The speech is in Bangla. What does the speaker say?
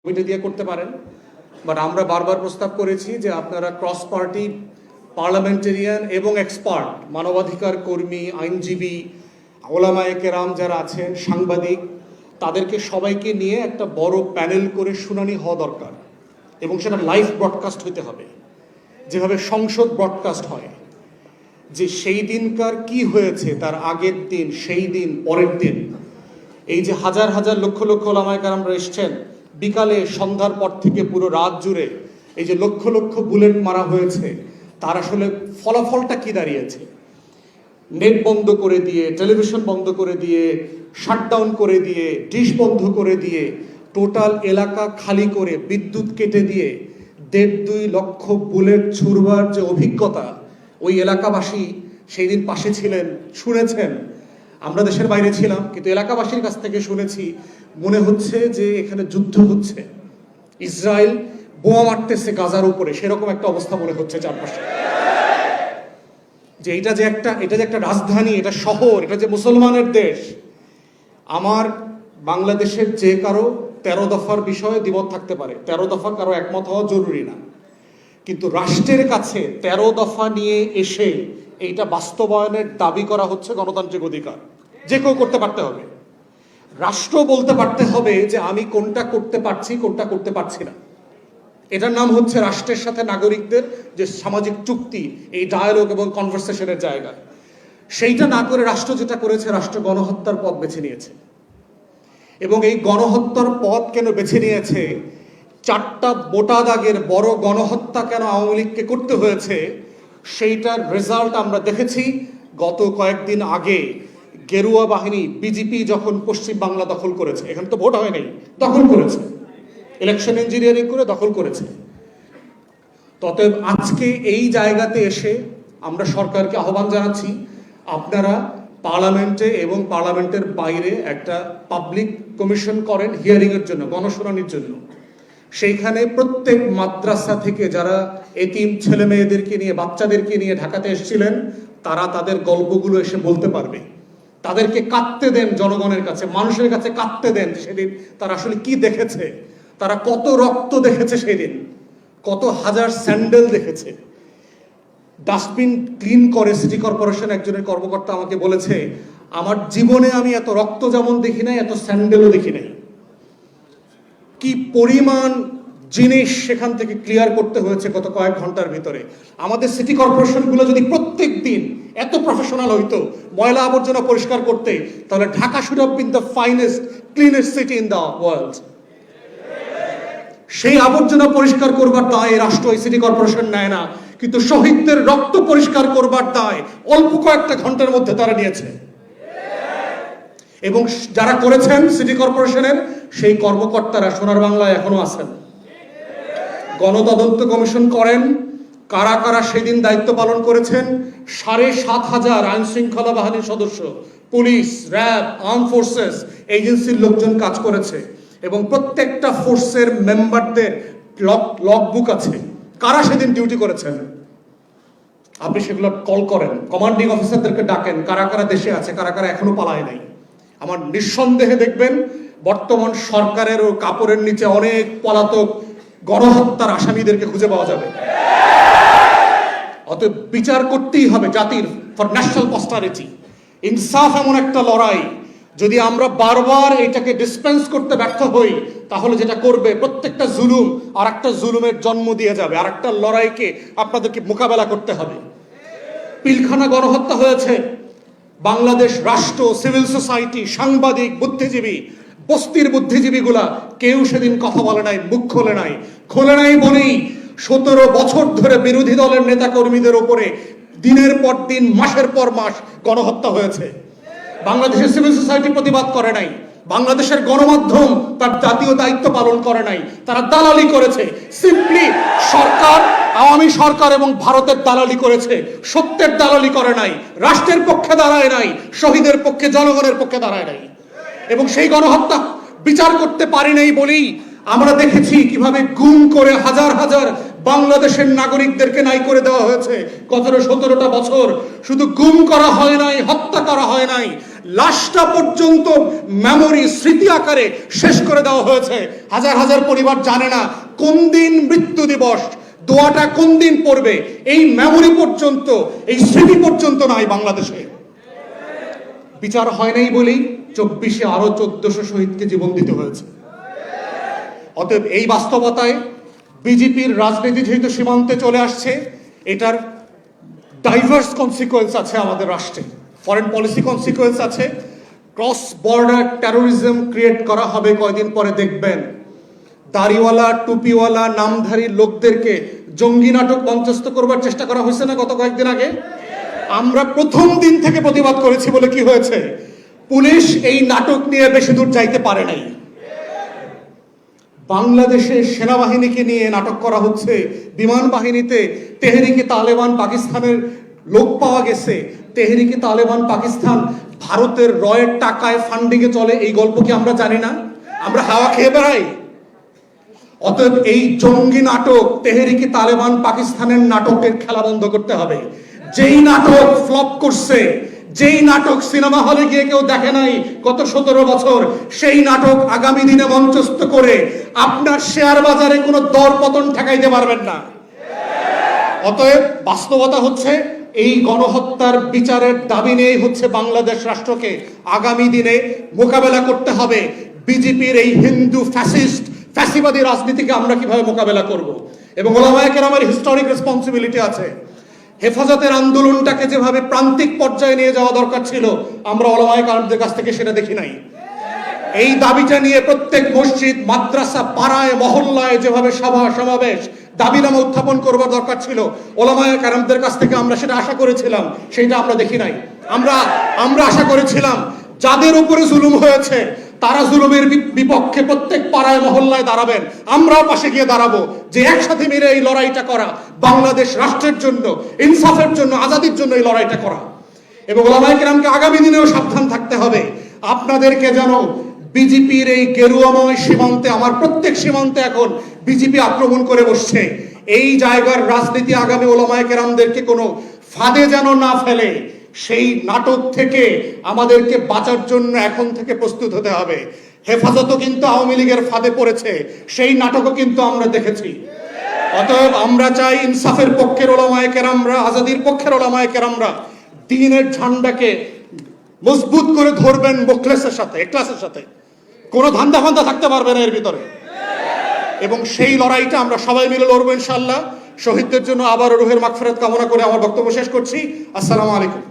কমিটি দিয়ে করতে পারেন, বাট আমরা বারবার প্রস্তাব করেছি যে আপনারা ক্রস পার্টি পার্লামেন্টেরিয়ান এবং এক্সপার্ট মানবাধিকার কর্মী, আইনজীবী, ওলামায়ে কেরাম যারা আছেন, সাংবাদিক, তাদেরকে সবাইকে নিয়ে একটা বড় প্যানেল করে শুনানি হওয়া দরকার এবং সেটা লাইভ ব্রডকাস্ট হতে হবে, যেভাবে সংসদ ব্রডকাস্ট হয়, যে সেই দিনকার কি হয়েছে তার আগের দিন, সেই দিন, পরের দিন। এই যে হাজার হাজার লক্ষ লক্ষ ওলামায়ে কেরামরা এসছেন, বিকালে সন্ধ্যার পর থেকে পুরো রাত জুড়ে এই যে লক্ষ লক্ষ বুলেট মারা হয়েছে, তার আসলে ফলাফলটা কি দাঁড়িয়েছে? নেট বন্ধ করে দিয়ে, টেলিভিশন বন্ধ করে দিয়ে, শাটডাউন করে দিয়ে, ডিশ বন্ধ করে দিয়ে, টোটাল এলাকা খালি করে, বিদ্যুৎ কেটে দিয়ে 1.5-2 লক্ষ বুলেট ছুড়বার যে অভিজ্ঞতা, ওই এলাকাবাসী সেই দিন পাশে ছিলেন, শুনেছেন। আমরা দেশের বাইরে ছিলাম, কিন্তু এলাকাবাসীর কাছ থেকে শুনেছি, মনে হচ্ছে যে এখানে যুদ্ধ হচ্ছে, ইসরায়েল বোমা মারতেছে গাজার উপরে, সেরকম একটা অবস্থা মনে হচ্ছে চারপাশে। যে এটা যে একটা রাজধানী, এটা শহর, এটা যে মুসলমানের দেশ। আমার বাংলাদেশের যে কারো 13 দফার বিষয়ে দ্বিমত থাকতে পারে, 13 দফা কারো একমত হওয়া জরুরি না, কিন্তু রাষ্ট্রের কাছে 13 দফা নিয়ে এসে এইটা বাস্তবায়নের দাবি করা হচ্ছে গণতান্ত্রিক অধিকার। যে কেউ করতে পারতে হবে, রাষ্ট্র বলতে পারতে হবে যে আমি কোনটা করতে পারছি, কোনটা করতে পারছি না। এটার নাম হচ্ছে রাষ্ট্রের সাথে নাগরিকদের যে সামাজিক চুক্তি, এই ডায়ালগ এবং কনভারসেশনের জায়গা। সেইটা না করে রাষ্ট্র যেটা করেছে, রাষ্ট্র গণহত্যার পথ বেছে নিয়েছে। এবং এই গণহত্যার পথ কেন বেছে নিয়েছে, 4টা মোটা দাগের বড় গণহত্যা কেন আওয়ামী লীগকে করতে হয়েছে, সেইটার রেজাল্ট আমরা দেখেছি গত কয়েকদিন আগে। গেরুয়া বাহিনী, বিজেপি যখন পশ্চিম বাংলা দখল করেছে, এখানে তো ভোট হয় নাই, দখল করেছে, ইলেকশন ইঞ্জিনিয়ারিং করে দখল করেছে। ততএব আজকে এই জায়গাতে এসে আমরা সরকারকে আহ্বান জানাচ্ছি, আপনারা পার্লামেন্টে এবং পার্লামেন্টের বাইরে একটা পাবলিক কমিশন করেন হিয়ারিংয়ের জন্য, গণশুনানির জন্য। সেইখানে প্রত্যেক মাদ্রাসা থেকে যারা এতিম ছেলে মেয়েদেরকে নিয়ে, বাচ্চাদেরকে নিয়ে ঢাকাতে এসেছিলেন, তারা তাদের গল্পগুলো এসে বলতে পারবে। তাদেরকে কাঁদতে দেন, জনগণের কাছে, মানুষের কাছে কাঁদতে দেন সেদিন তারা আসলে কি দেখেছে, তারা কত রক্ত দেখেছে সেদিন, কত হাজার স্যান্ডেল দেখেছে। ডাস্টবিন ক্লিন করে সিটি কর্পোরেশন একজনের কর্মকর্তা আমাকে বলেছে, আমার জীবনে আমি এত রক্ত যেমন দেখি নাই, এত স্যান্ডেলও দেখি নাই। কি পরিমাণ জিনিস সেখান থেকে ক্লিয়ার করতে হয়েছে গত কয়েক ঘন্টার ভিতরে। আমাদের সিটি কর্পোরেশনগুলো যদি প্রত্যেক দিন এত প্রফেশনাল হইতো ময়লা আবর্জনা পরিষ্কার করতে, তাহলে Dhaka should have been the finest cleanest city in the world. সেই আবর্জনা পরিষ্কার করবার দায় রাষ্ট্র, এই সিটি কর্পোরেশন নেয় না, কিন্তু শহীদদের রক্ত পরিষ্কার করবার দায় অল্প কয়েকটা ঘন্টার মধ্যে তারা নিয়েছে। এবং যারা করেছেন সিটি কর্পোরেশনের সেই কর্মকর্তারা সোনার বাংলায় এখনো আছেন। গণতদন্ত কমিশন করেন, কারা কারা সেদিন দায়িত্ব পালন করেছেন। 7,500 আইন শৃঙ্খলা বাহিনীর সদস্য, পুলিশ, র্যাব, আর্ম ফোর্সেস, এজেন্সির লোকজন কাজ করেছে এবং প্রত্যেকটা ফোর্সের মেম্বারদের লগবুক আছে, কারা সেদিন ডিউটি করেছেন। আপনি সেগুলো কল করেন, কমান্ডিং অফিসারদেরকে ডাকেন, কারা কারা দেশে আছে, কারা কারা এখনো পালায় নাই। আমার নিঃসন্দেহে দেখবেন বর্তমান সরকারের ও কাপড়ের নিচে অনেক পলাতক গণহত্যার আসামিদেরকে খুঁজে পাওয়া যাবে। অতএব বিচার করতেই হবে জাতির, ফর ন্যাশনাল পস্টারিটি। ইনসাফ এমন একটা লড়াই, যদি আমরা বারবার এটাকে ডিসপেন্স করতে ব্যর্থ হই, তাহলে যেটা করবে প্রত্যেকটা জুলুম আর একটা জুলুমের জন্ম দিয়ে যাবে, আর একটা লড়াইকে আপনাদেরকে মোকাবেলা করতে হবে। পিলখানা গণহত্যা হয়েছে, বাংলাদেশ রাষ্ট্র, সিভিল সোসাইটি, সাংবাদিক, বুদ্ধিজীবী, বস্তির বুদ্ধিজীবীগুলা কেউ সেদিন কথা বলে নাই, মুখ খোলে নাই বলেই 17 বছর ধরে বিরোধী দলের নেতা কর্মীদের উপরে দিনের পর দিন, মাসের পর মাস গণহত্যা হয়েছে। বাংলাদেশের সিভিল সোসাইটি প্রতিবাদ করে নাই, বাংলাদেশের গণমাধ্যম তার জাতীয় দায়িত্ব পালন করে নাই, তারা দালালি করেছে। সিম্পলি সরকার, আওয়ামী সরকার এবং ভারতের দালালি করেছে, সত্যের দালালি করে নাই, রাষ্ট্রের পক্ষে দাঁড়ায় নাই, শহীদের পক্ষে, জনগণের পক্ষে দাঁড়ায় নাই। এবং সেই গণহত্যা বিচার করতে পারি নাই বলেই আমরা দেখেছি কিভাবে গুম করে হাজার হাজার বাংলাদেশের নাগরিকদেরকে নাই করে দেওয়া হয়েছে। 17টা বছর শুধু গুম করা হয় নাই, হত্যা করা হয় নাই, লাশটা পর্যন্ত মেমোরি স্মৃতি আকারে শেষ করে দেওয়া হয়েছে। হাজার হাজার পরিবার জানে না কোন দিন মৃত্যু দিবস, দোয়াটা কোন দিন পড়বে, এই মেমোরি পর্যন্ত, এই স্মৃতি পর্যন্ত নাই বাংলাদেশে। বিচার হয় নাই বলেই 24-এ আরো 1400 শহীদকে জীবন দিতে হয়েছে। অতএব এই বাস্তবতায় বিজেপির রাজনীতি যেহেতু সীমান্তে চলে আসছে, এটার ডাইভার্স কনসিকুয়েন্স আছে আমাদের রাষ্ট্রে, ফরেন পলিসি কনসিকুয়েন্স আছে, ক্রস বর্ডার টেরোরিজম ক্রিয়েট করা হবে। কয়দিন পরে দেখবেন দাড়িওয়ালা টুপিওয়ালা নামধারী লোকদেরকে জঙ্গি নাটক মঞ্চস্থ করবার চেষ্টা করা হয়েছে না গত কয়েকদিন আগে? আমরা প্রথম দিন থেকে প্রতিবাদ করেছি বলে কি হয়েছে? পুলিশ এই নাটক নিয়ে বেশি দূর যাইতে পারে নাই। বাংলাদেশের সেনাবাহিনীকে নিয়ে নাটক করা হচ্ছে, বিমান বাহিনীতে তেহরিকে তালেবান পাকিস্তানের লোক পাওয়া গেছে। তেহরিকে তালেবান পাকিস্তান ভারতের রয়ের টাকায় ফান্ডিংয়ে চলে, এই গল্প কি আমরা জানি না? আমরা হাওয়া খেয়ে বেড়াই। অতএব এই জঙ্গি নাটক, তেহরিকে তালেবান পাকিস্তানের নাটকের খেলা বন্ধ করতে হবে। যেই নাটক ফ্লপ করছে, যেই নাটক সিনেমা হলে গিয়ে কেউ দেখে নাই গত 17 বছর, সেই নাটক আগামী দিনে মঞ্চস্থ করে আপনার শেয়ার বাজারে কোনো দর পতন ঠেকাইতে পারবেন না। অতএব বাস্তবতা হচ্ছে এই গণহত্যার বিচারের দাবি নিয়েই হচ্ছে বাংলাদেশ রাষ্ট্রকে আগামী দিনে মোকাবেলা করতে হবে। বিজেপির এই হিন্দু ফ্যাসিবাদী রাজনীতিকে আমরা কিভাবে মোকাবেলা করব, এবং ওলামায়ে কেরামের হিস্টোরিক রেসপন্সিবিলিটি আছে। হেফাজতের আন্দোলনটাকে যেভাবে প্রান্তিক পর্যায়ে নিয়ে যাওয়া দরকার ছিল, আমরা ওলামায়ে কেরামদের কাছ থেকে সেটা দেখি নাই। এই দাবিটা নিয়ে প্রত্যেক মসজিদ, মাদ্রাসা, পাড়ায়, মহল্লায় যেভাবে সভা সমাবেশ, দাবিনামা উত্থাপন করবার দরকার ছিল, ওলামায়ে কেরামদের কাছ থেকে আমরা সেটা আশা করেছিলাম, সেটা আমরা দেখি নাই। আমরা আশা করেছিলাম যাদের উপরে জুলুম হয়েছে তারা জুলুমের বিপক্ষে প্রত্যেক পাড়ায় মহল্লায় দাঁড়াবেন, আমরাও পাশে গিয়ে দাঁড়াবো, যে একসাথে মিলে এই লড়াইটা করা, বাংলাদেশ রাষ্ট্রের জন্য, ইনসাফের জন্য, আজাদির জন্য এই লড়াইটা করা। এবং ওলামায়ে কেরামকে আগামী দিনেও সাবধান থাকতে হবে। আপনাদেরকে যেন বিজেপির এই গেরুয়াময় সীমান্তে, আমার প্রত্যেক সীমান্তে এখন বিজেপি আক্রমণ করে বসছে, এই জায়গার রাজনীতি আগামী ওলামায়ে কেরামদেরকে কোনো ফাঁদে যেন না ফেলে, সেই নাটক থেকে আমাদেরকে বাঁচার জন্য এখন থেকে প্রস্তুত হতে হবে। হেফাজতও কিন্তু আওয়ামী লীগের ফাঁদে পড়েছে, সেই নাটকও কিন্তু আমরা দেখেছি। অতএব আমরা চাই ইনসাফের পক্ষের ওলামায়ে কেরামরা, আজাদির পক্ষের ওলামায়ে কেরামরা দ্বীনের ঝান্ডাকে মজবুত করে ধরবেন, মুখলেসের সাথে, ইখলাসের সাথে, কোনো ধান্দা ফান্দা থাকতে পারবে না এর ভিতরে। এবং সেই লড়াইটা আমরা সবাই মিলে লড়বো ইনশাআল্লাহ। শহীদদের জন্য আবারও রুহের মাগফিরাত কামনা করে আমার বক্তব্য শেষ করছি। আসসালামু আলাইকুম।